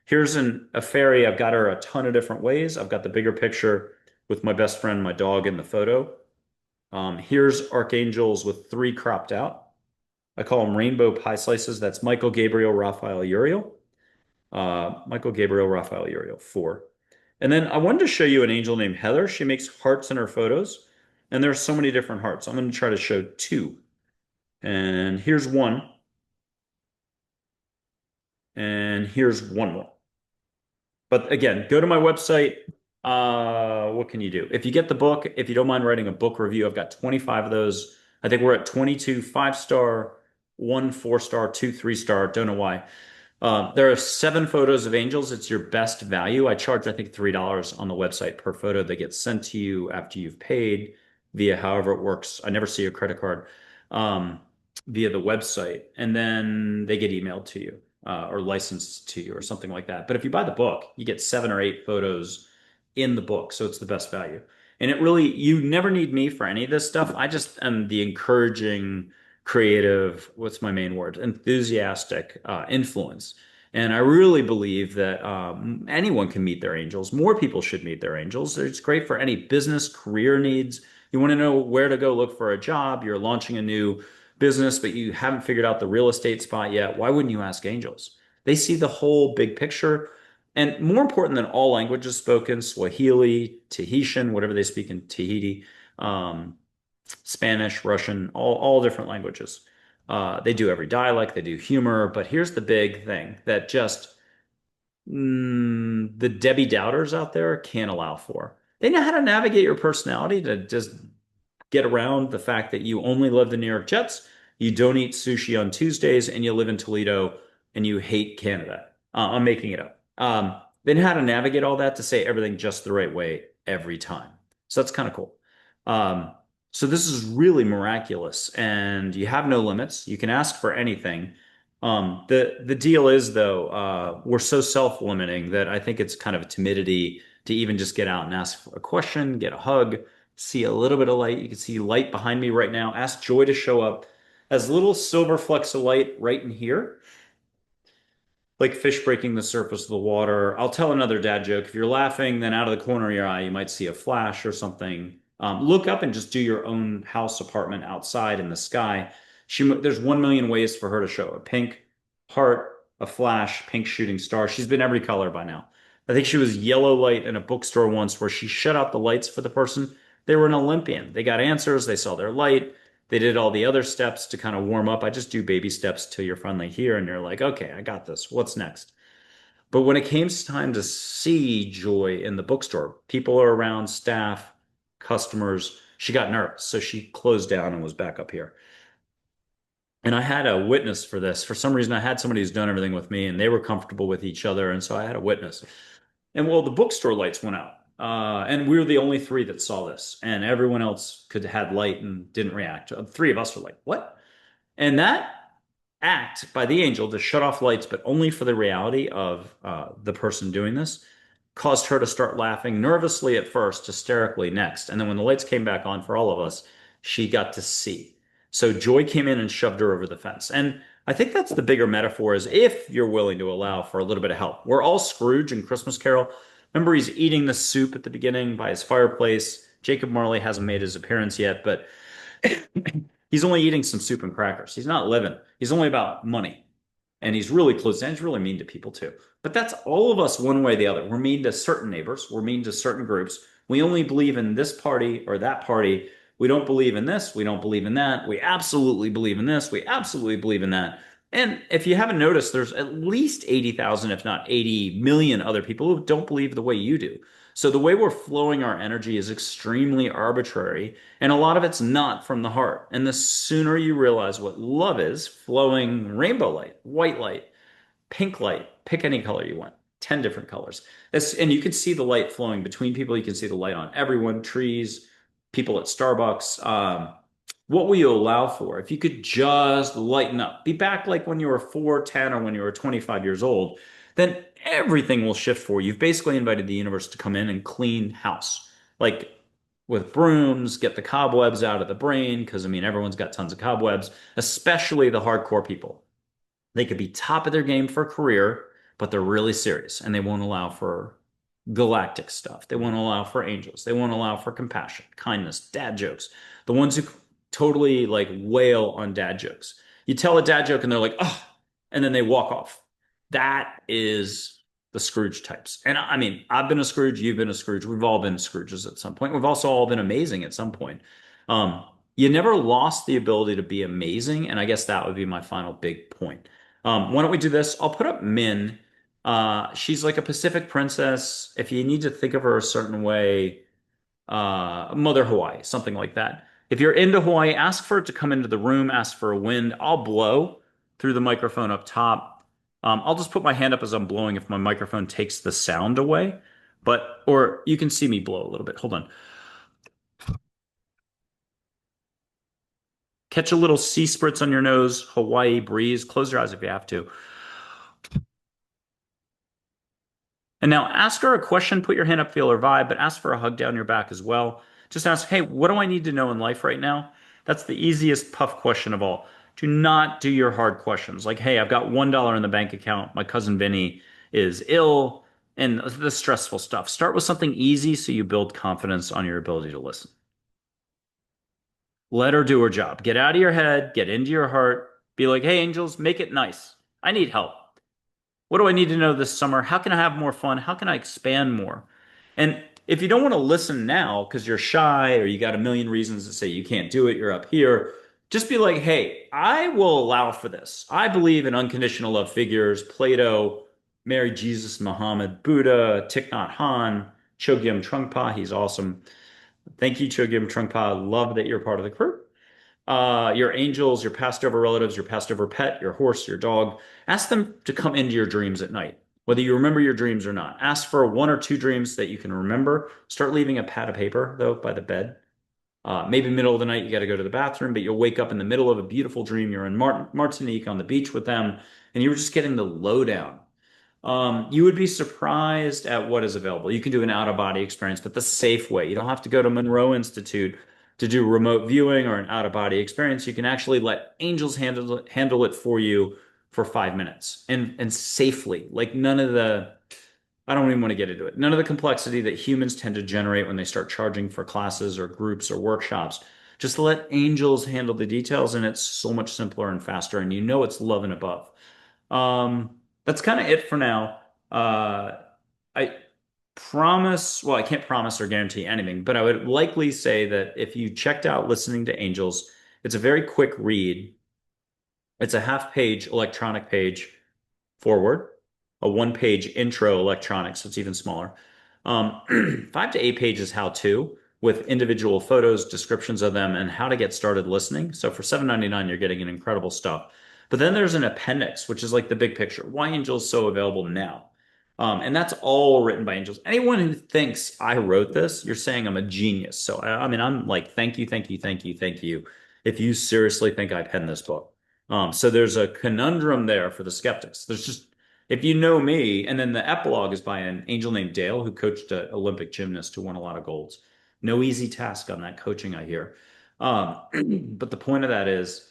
Here's a fairy. I've got her a ton of different ways. I've got the bigger picture with my best friend, my dog in the photo. Here's archangels with 3 cropped out. I call them rainbow pie slices. That's Michael, Gabriel, Raphael, Uriel. Michael, Gabriel, Raphael, Uriel, 4. And then I wanted to show you an angel named Heather. She makes hearts in her photos. And there's so many different hearts. I'm going to try to show 2. And here's one. And here's one more. But again, go to my website. What can you do? If you get the book, if you don't mind writing a book review, I've got 25 of those. I think we're at 22 5-star, 1 4-star, 2 3-star. Don't know why. There are 7 photos of angels. It's your best value. I charge, I think, $3 on the website per photo that gets sent to you after you've paid via however it works. I never see a credit card. via the website, and then they get emailed to you or licensed to you or something like that. But if you buy the book, you get 7 or 8 photos in the book, so it's the best value. And it really, you never need me for any of this stuff. I just am the encouraging, creative, what's my main word? Enthusiastic influence. And I really believe that anyone can meet their angels. More people should meet their angels. It's great for any business, career needs. You want to know where to go look for a job. You're launching a new business, but you haven't figured out the real estate spot yet. Why wouldn't you ask angels? They see the whole big picture. And more important than all languages spoken, Swahili, Tahitian, whatever they speak in Tahiti, um, Spanish, Russian, all different languages. They do every dialect, they do humor, but here's the big thing that just the Debbie Doubters out there can't allow for. They know how to navigate your personality to just get around the fact that you only love the New York Jets, you don't eat sushi on Tuesdays, and you live in Toledo and you hate Canada. I'm making it up. They know how to navigate all that to say everything just the right way every time. So that's kind of cool. Um, so this is really miraculous, and you have no limits. You can ask for anything. The deal is though, we're so self-limiting that I think it's kind of a timidity to even just get out and ask for a question, get a hug, see a little bit of light. You can see light behind me right now. Ask Joy to show up as little silver flecks of light right in here, like fish breaking the surface of the water. I'll tell another dad joke. If you're laughing, then out of the corner of your eye, you might see a flash or something. Look up and just do your own house apartment outside in the sky. There's 1 million ways for her to show a pink heart, a flash, pink shooting star. She's been every color by now. I think she was yellow light in a bookstore once where she shut out the lights for the person. They were an Olympian. They got answers. They saw their light. They did all the other steps to kind of warm up. I just do baby steps till you're finally here and you're like, okay, I got this. What's next? But when it came time to see Joy in the bookstore, people are around, staff, customers. She got nervous, so she closed down and was back up here. And I had a witness for this. For some reason, I had somebody who's done everything with me, and they were comfortable with each other, and so I had a witness. And well, the bookstore lights went out, and we were the only three that saw this, and everyone else could had light and didn't react. Three of us were like, "What?" And that act by the angel to shut off lights, but only for the reality of the person doing this, caused her to start laughing nervously at first, hysterically next. And then when the lights came back on for all of us, she got to see. So joy came in and shoved her over the fence. And I think that's the bigger metaphor is if you're willing to allow for a little bit of help. We're all Scrooge in Christmas Carol. Remember, he's eating the soup at the beginning by his fireplace. Jacob Marley hasn't made his appearance yet, but he's only eating some soup and crackers. He's not living. He's only about money. And he's really close and he's really mean to people too. But that's all of us one way or the other. We're mean to certain neighbors. We're mean to certain groups. We only believe in this party or that party. We don't believe in this. We don't believe in that. We absolutely believe in this. We absolutely believe in that. And if you haven't noticed, there's at least 80,000, if not 80 million other people who don't believe the way you do. So the way we're flowing our energy is extremely arbitrary, and a lot of it's not from the heart. And the sooner you realize what love is, flowing rainbow light, white light, pink light, pick any color you want, 10 different colors. And you can see the light flowing between people. You can see the light on everyone, trees, people at Starbucks. What will you allow for? If you could just lighten up, be back like when you were 4, 10, or when you were 25 years old, then everything will shift for you. You've basically invited the universe to come in and clean house. Like with brooms, get the cobwebs out of the brain, because I mean, everyone's got tons of cobwebs, especially the hardcore people. They could be top of their game for a career, but they're really serious and they won't allow for galactic stuff. They won't allow for angels. They won't allow for compassion, kindness, dad jokes. The ones who totally like wail on dad jokes. You tell a dad joke and they're like, oh, and then they walk off. That is the Scrooge types. And I mean, I've been a Scrooge, you've been a Scrooge. We've all been Scrooges at some point. We've also all been amazing at some point. You never lost the ability to be amazing. And I guess that would be my final big point. Why don't we do this? I'll put up Min. She's like a Pacific princess. If you need to think of her a certain way, Mother Hawaii, something like that. If you're into Hawaii, ask for it to come into the room, ask for a wind. I'll blow through the microphone up top. I'll just put my hand up as I'm blowing if my microphone takes the sound away. Or you can see me blow a little bit. Hold on. Catch a little sea spritz on your nose, Hawaii breeze. Close your eyes if you have to. And now ask her a question, put your hand up, feel her vibe, but ask for a hug down your back as well. Just ask, hey, what do I need to know in life right now? That's the easiest puff question of all. Do not do your hard questions like, hey, I've got $1 in the bank account. My cousin Vinny is ill, and the stressful stuff. Start with something easy so you build confidence on your ability to listen. Let her do her job. Get out of your head, get into your heart. Be like, hey, angels, make it nice. I need help. What do I need to know this summer? How can I have more fun? How can I expand more? And if you don't want to listen now because you're shy or you got a million reasons to say you can't do it, you're up here, just be like, hey, I will allow for this. I believe in unconditional love figures, Plato, Mary, Jesus, Muhammad, Buddha, Thich Nhat Hanh, Chogyam Trungpa. He's awesome. Thank you, Chogyam Trungpa. Love that you're part of the crew. Your angels, your passed over relatives, your passed over pet, your horse, your dog. Ask them to come into your dreams at night, whether you remember your dreams or not. Ask for one or two dreams that you can remember. Start leaving a pad of paper, though, by the bed. Maybe middle of the night, you got to go to the bathroom, but you'll wake up in the middle of a beautiful dream. You're in Martinique on the beach with them, and you were just getting the lowdown. You would be surprised at what is available. You can do an out of body experience, but the safe way. You don't have to go to Monroe Institute to do remote viewing or an out of body experience. You can actually let angels handle it for you for 5 minutes and safely. Like none of the, I don't even want to get into it. None of the complexity that humans tend to generate when they start charging for classes or groups or workshops. Just let angels handle the details, and it's so much simpler and faster. And you know it's love and above. That's kind of it for now. I promise, well, I can't promise or guarantee anything, but I would likely say that if you checked out Listening to Angels, it's a very quick read. It's a half page electronic page forward, a one page intro electronic, so it's even smaller. 5 to 8 pages how to with individual photos, descriptions of them, and how to get started listening. So for $7.99, you're getting an incredible stuff. But then there's an appendix, which is like the big picture. Why Angels so available now? And that's all written by angels. Anyone who thinks I wrote this, you're saying I'm a genius. So I mean, I'm like, thank you, thank you, thank you, thank you. If you seriously think I penned this book. So there's a conundrum there for the skeptics. There's just if you know me, and then the epilogue is by an angel named Dale who coached an Olympic gymnast who won a lot of golds. No easy task on that coaching, I hear. Um, but the point of that is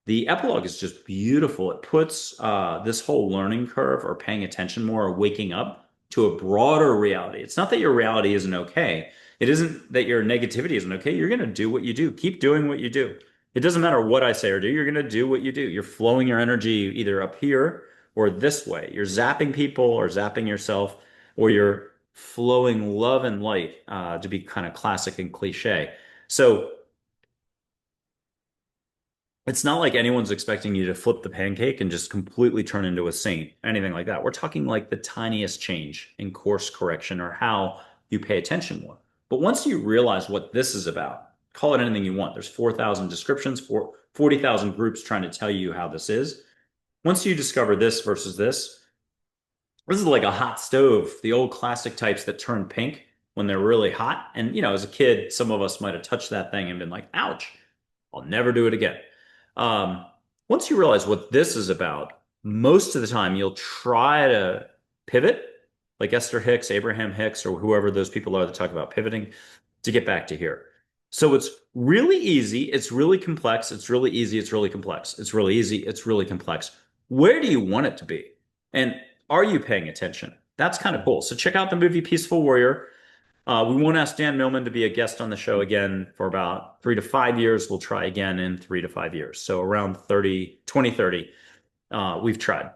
the epilogue is just beautiful. It puts this whole learning curve or paying attention more or waking up to a broader reality. It's not that your reality isn't okay. It isn't that your negativity isn't okay. You're going to do what you do. Keep doing what you do. It doesn't matter what I say or do. You're going to do what you do. You're flowing your energy either up here or this way. You're zapping people or zapping yourself, or you're flowing love and light to be kind of classic and cliche. So it's not like anyone's expecting you to flip the pancake and just completely turn into a saint, anything like that. We're talking like the tiniest change in course correction or how you pay attention more. But once you realize what this is about, call it anything you want. There's 4,000 descriptions, 40,000 groups trying to tell you how this is. Once you discover this versus this is like a hot stove, the old classic types that turn pink when they're really hot. And, as a kid, some of us might have touched that thing and been like, ouch, I'll never do it again. Um, Once you realize what this is about, most of the time you'll try to pivot, like Esther Hicks, Abraham Hicks, or whoever those people are that talk about pivoting to get back to here. So it's really easy. It's really complex. It's really easy. It's really complex. It's really easy. It's really complex. Where do you want it to be? And are you paying attention? That's kind of cool. So check out the movie Peaceful Warrior. We won't ask Dan Millman to be a guest on the show again for about 3 to 5 years. We'll try again in 3 to 5 years. So around 2030, we've tried.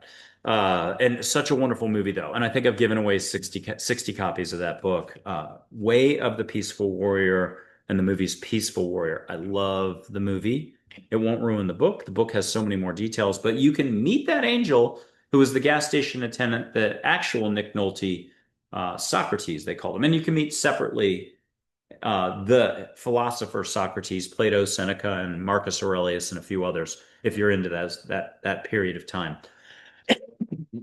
And such a wonderful movie, though. And I think I've given away 60 copies of that book. Way of the Peaceful Warrior, and the movie's Peaceful Warrior. I love the movie. It won't ruin the book. The book has so many more details, but you can meet that angel who was the gas station attendant, the actual Nick Nolte, Socrates, they called him. And you can meet separately the philosopher Socrates, Plato, Seneca, and Marcus Aurelius, and a few others, if you're into that period of time.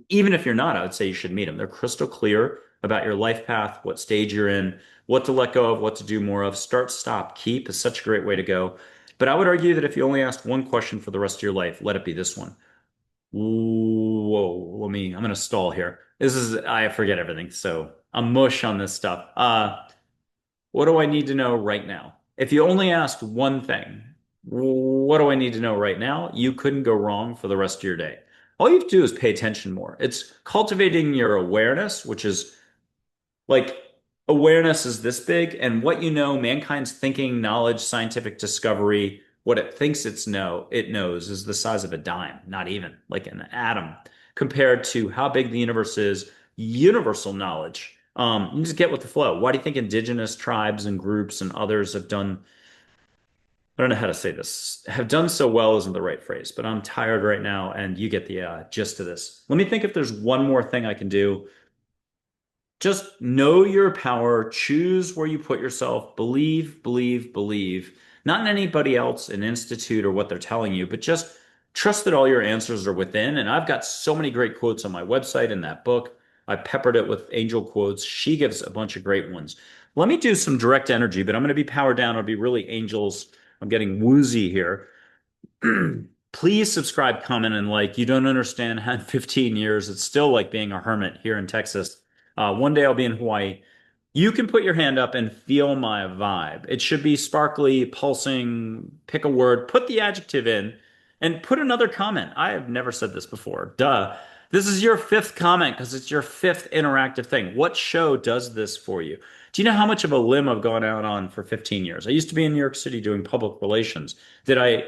Even if you're not, I would say you should meet them. They're crystal clear about your life path, what stage you're in, what to let go of, what to do more of. Start, stop, keep is such a great way to go. But I would argue that if you only asked one question for the rest of your life, let it be this one. Whoa, I'm gonna stall here. I forget everything, so I'm mush on this stuff. What do I need to know right now? If you only asked one thing, what do I need to know right now? You couldn't go wrong for the rest of your day. All you have to do is pay attention more. It's cultivating your awareness, which is like awareness is this big, and what you know, mankind's thinking, knowledge, scientific discovery, what it thinks it knows is the size of a dime, not even like an atom, compared to how big the universe is, universal knowledge. You just get with the flow. Why do you think indigenous tribes and groups and others have done, I don't know how to say this, have done so well isn't the right phrase, but I'm tired right now and you get the gist of this. Let me think if there's one more thing I can do. Just know your power, choose where you put yourself, believe, believe, believe. Not in anybody else, an institute, or what they're telling you, but just trust that all your answers are within. And I've got so many great quotes on my website in that book. I peppered it with angel quotes. She gives a bunch of great ones. Let me do some direct energy, but I'm going to be powered down. I'll be really angels. I'm getting woozy here. Please subscribe, comment, and like. You don't understand how in 15 years, it's still like being a hermit here in Texas. One day I'll be in Hawaii. You can put your hand up and feel my vibe. It should be sparkly, pulsing. Pick a word, put the adjective in, and put another comment. I have never said this before. Duh. This is your fifth comment because it's your fifth interactive thing. What show does this for you? Do you know how much of a limb I've gone out on for 15 years? I used to be in New York City doing public relations. Did I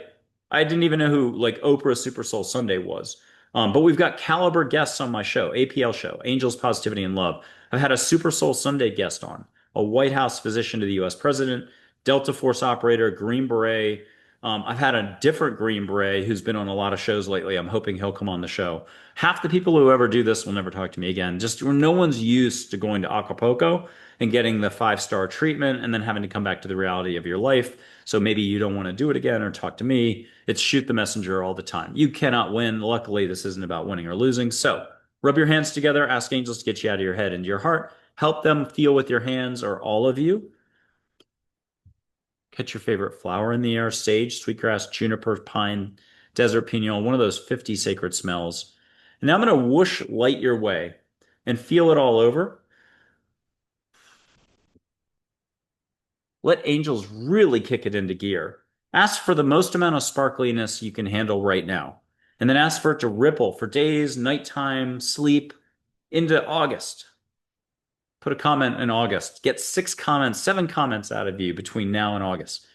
didn't even know who like Oprah Super Soul Sunday was. But we've got caliber guests on my show, APL show, Angels, Positivity, and Love. I've had a Super Soul Sunday guest on, a White House physician to the US president, Delta Force operator, Green Beret. I've had a different Green Beret who's been on a lot of shows lately. I'm hoping he'll come on the show. Half the people who ever do this will never talk to me again. Just no one's used to going to Acapulco and getting the five-star treatment and then having to come back to the reality of your life. So maybe you don't want to do it again or talk to me. It's shoot the messenger all the time. You cannot win. Luckily, this isn't about winning or losing. So rub your hands together, ask angels to get you out of your head into your heart. Help them feel with your hands or all of you. Catch your favorite flower in the air, sage, sweetgrass, juniper, pine, desert pinon, one of those 50 sacred smells. And now I'm going to whoosh light your way and feel it all over. Let angels really kick it into gear. Ask for the most amount of sparkliness you can handle right now. And then ask for it to ripple for days, nighttime, sleep into August. Put a comment in August. Get 6 comments, 7 comments out of you between now and August.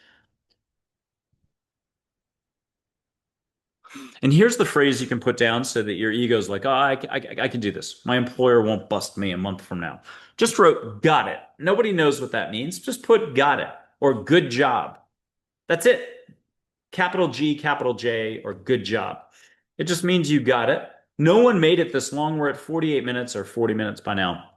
And here's the phrase you can put down so that your ego's like, oh, I can do this. My employer won't bust me a month from now. Just wrote, got it. Nobody knows what that means. Just put got it or good job. That's it. Capital G, capital J, or good job. It just means you got it. No one made it this long. We're at 48 minutes or 40 minutes by now.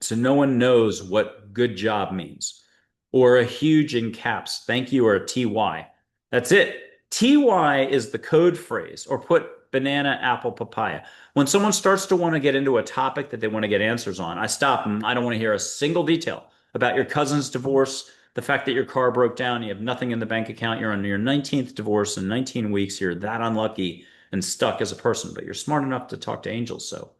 So no one knows what good job means or a huge in caps, thank you, or a TY. That's it. TY is the code phrase, or put banana, apple, papaya. When someone starts to want to get into a topic that they want to get answers on, I stop them. I don't want to hear a single detail about your cousin's divorce, the fact that your car broke down, you have nothing in the bank account, you're on your 19th divorce in 19 weeks, you're that unlucky and stuck as a person, but you're smart enough to talk to angels, so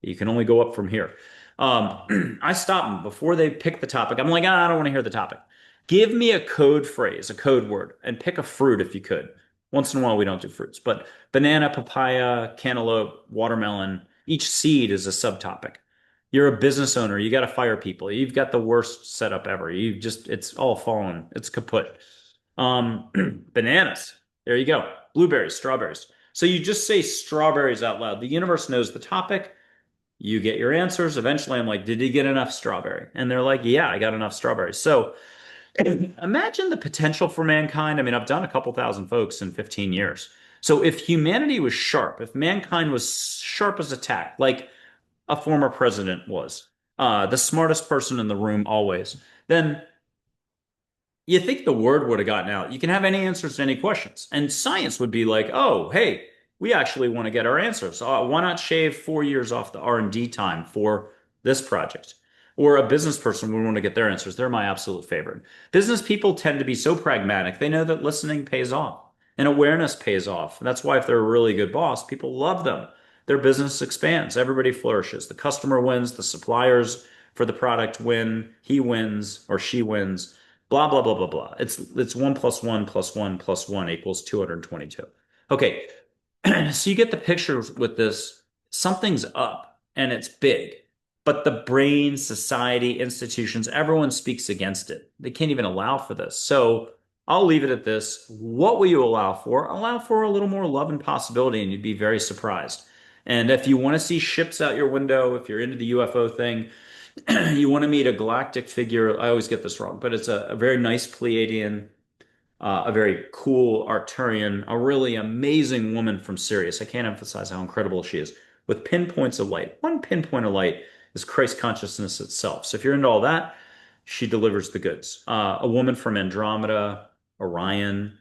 you can only go up from here. I stop them before they pick the topic. I'm like, I don't want to hear the topic. Give me a code phrase, a code word, and pick a fruit if you could. Once in a while, we don't do fruits, but banana, papaya, cantaloupe, watermelon, each seed is a subtopic. You're a business owner. You got to fire people. You've got the worst setup ever. It's all fallen. It's kaput. Bananas. There you go. Blueberries, strawberries. So you just say strawberries out loud. The universe knows the topic. You get your answers. Eventually, I'm like, did you get enough strawberry? And they're like, yeah, I got enough strawberries. So imagine the potential for mankind. I mean, I've done a couple thousand folks in 15 years. So if humanity was sharp, if mankind was sharp as a tack, like a former president was, the smartest person in the room always, then you think the word would have gotten out. You can have any answers to any questions. And science would be like, oh, hey, we actually want to get our answers. Why not shave 4 years off the R&D time for this project? or a business person would want to get their answers. They're my absolute favorite. Business people tend to be so pragmatic. They know that listening pays off and awareness pays off. And that's why if they're a really good boss, people love them. Their business expands. Everybody flourishes. The customer wins. The suppliers for the product win. He wins or she wins. Blah, blah, blah, blah, blah. It's one plus one plus one plus one equals 222. Okay, so you get the picture with this. Something's up and it's big, but the brain, society, institutions, everyone speaks against it. They can't even allow for this. So I'll leave it at this. What will you allow for? Allow for a little more love and possibility, and you'd be very surprised. And if you want to see ships out your window, if you're into the UFO thing, you want to meet a galactic figure. I always get this wrong, but it's a very nice Pleiadian, a very cool Arcturian, a really amazing woman from Sirius. I can't emphasize how incredible she is with pinpoints of light. One pinpoint of light is Christ consciousness itself. So if you're into all that, she delivers the goods. A woman from Andromeda, Orion.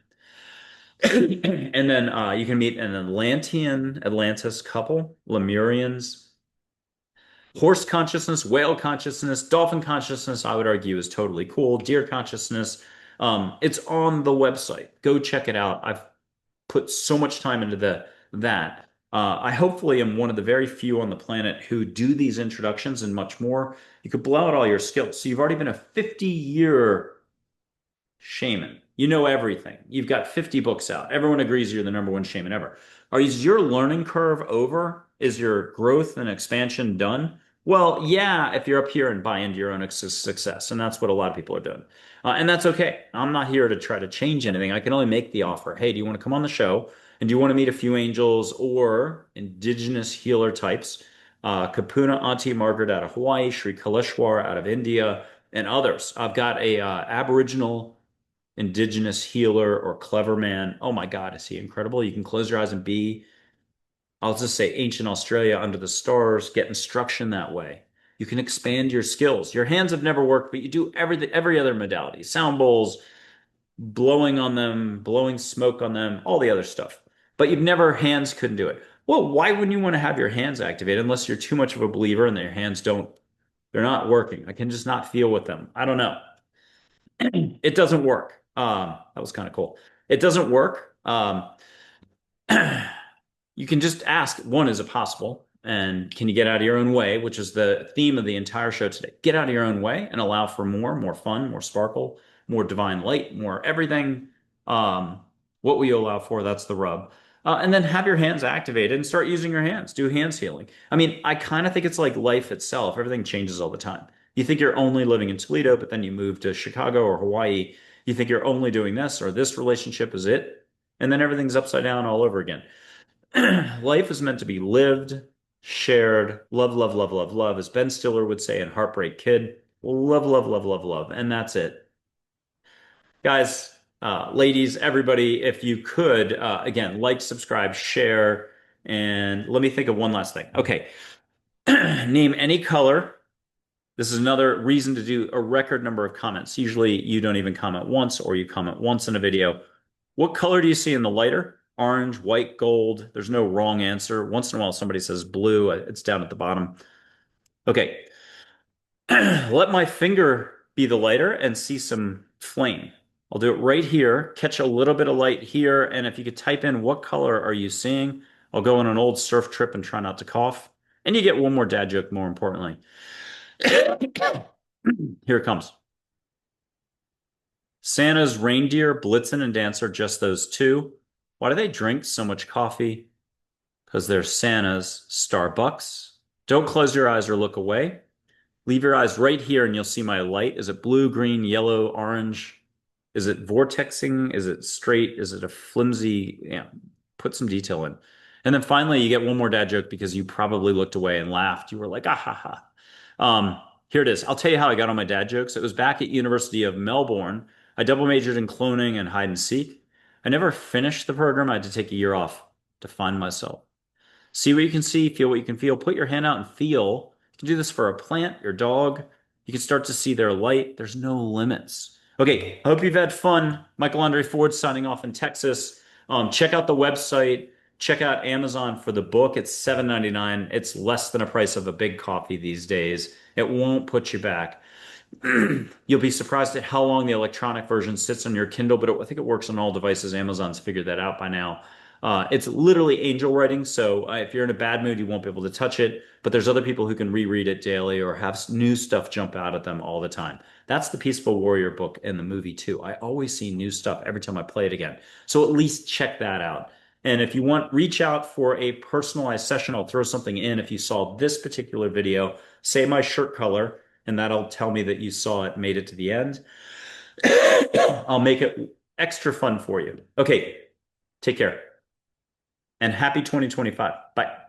And then you can meet an Atlantis couple, Lemurians. Horse consciousness, whale consciousness, dolphin consciousness, I would argue is totally cool. Deer consciousness. It's on the website. Go check it out. I've put so much time into that. I hopefully am one of the very few on the planet who do these introductions and much more. You could blow out all your skills. So you've already been a 50-year shaman. You know everything. You've got 50 books out. Everyone agrees you're the number one shaman ever. Is your learning curve over? Is your growth and expansion done? Well, yeah, if you're up here and buy into your own success. And that's what a lot of people are doing. And that's okay. I'm not here to try to change anything. I can only make the offer. Hey, do you want to come on the show? And do you want to meet a few angels or indigenous healer types? Kapuna Auntie Margaret out of Hawaii, Sri Kaleshwar out of India, and others. I've got a Aboriginal indigenous healer or clever man. Oh my God, is he incredible? You can close your eyes and be, I'll just say ancient Australia under the stars, get instruction that way. You can expand your skills. Your hands have never worked, but you do every other modality, sound bowls, blowing on them, blowing smoke on them, all the other stuff. But you've never, hands couldn't do it. Well, why wouldn't you want to have your hands activated unless you're too much of a believer and your hands they're not working. I can just not feel with them. I don't know. It doesn't work. That was kind of cool. It doesn't work. You can just ask, one, is it possible? And can you get out of your own way, which is the theme of the entire show today. Get out of your own way and allow for more fun, more sparkle, more divine light, more everything. What will you allow for? That's the rub. And then have your hands activated and start using your hands. Do hands healing. I mean, I kind of think it's like life itself. Everything changes all the time. You think you're only living in Toledo, but then you move to Chicago or Hawaii. You think you're only doing this or this relationship is it. And then everything's upside down all over again. Life is meant to be lived, shared, love, love, love, love, love, as Ben Stiller would say in Heartbreak Kid. Love, love, love, love, love. And that's it. Guys, ladies, everybody, if you could, again, like, subscribe, share, and let me think of one last thing. Okay. Name any color. This is another reason to do a record number of comments. Usually you don't even comment once or you comment once in a video. What color do you see in the lighter? Orange, white, gold. There's no wrong answer. Once in a while somebody says blue. It's down at the bottom. Okay. Let my finger be the lighter and see some flame. I'll do it right here. Catch a little bit of light here. And if you could type in what color are you seeing? I'll go on an old surf trip and try not to cough. And you get one more dad joke, more importantly. Here it comes. Santa's reindeer, Blitzen, and Dancer, just those two. Why do they drink so much coffee? Because they're Santa's Starbucks. Don't close your eyes or look away. Leave your eyes right here and you'll see my light. Is it blue, green, yellow, orange? Is it vortexing? Is it straight? Is it a flimsy? Yeah, put some detail in. And then finally, you get one more dad joke because you probably looked away and laughed. You were like, ah, ha, ha. Here it is. I'll tell you how I got on my dad jokes. It was back at University of Melbourne. I double majored in cloning and hide and seek. I never finished the program. I had to take a year off to find myself. See what you can see, feel what you can feel. Put your hand out and feel. You can do this for a plant, your dog. You can start to see their light. There's no limits. Okay, I hope you've had fun. Michael Andre Ford signing off in Texas. Check out the website. check out Amazon for the book. It's $7.99. It's less than a price of a big coffee these days. It won't put you back. You'll be surprised at how long the electronic version sits on your Kindle, but I think it works on all devices. Amazon's figured that out by now. It's literally angel writing, so if you're in a bad mood, you won't be able to touch it. But there's other people who can reread it daily or have new stuff jump out at them all the time. That's the Peaceful Warrior book and the movie too. I always see new stuff every time I play it again. So at least check that out. And if you want, reach out for a personalized session. I'll throw something in if you saw this particular video. Say my shirt color, and that'll tell me that you saw it, made it to the end. I'll make it extra fun for you. Okay, take care and happy 2025. Bye.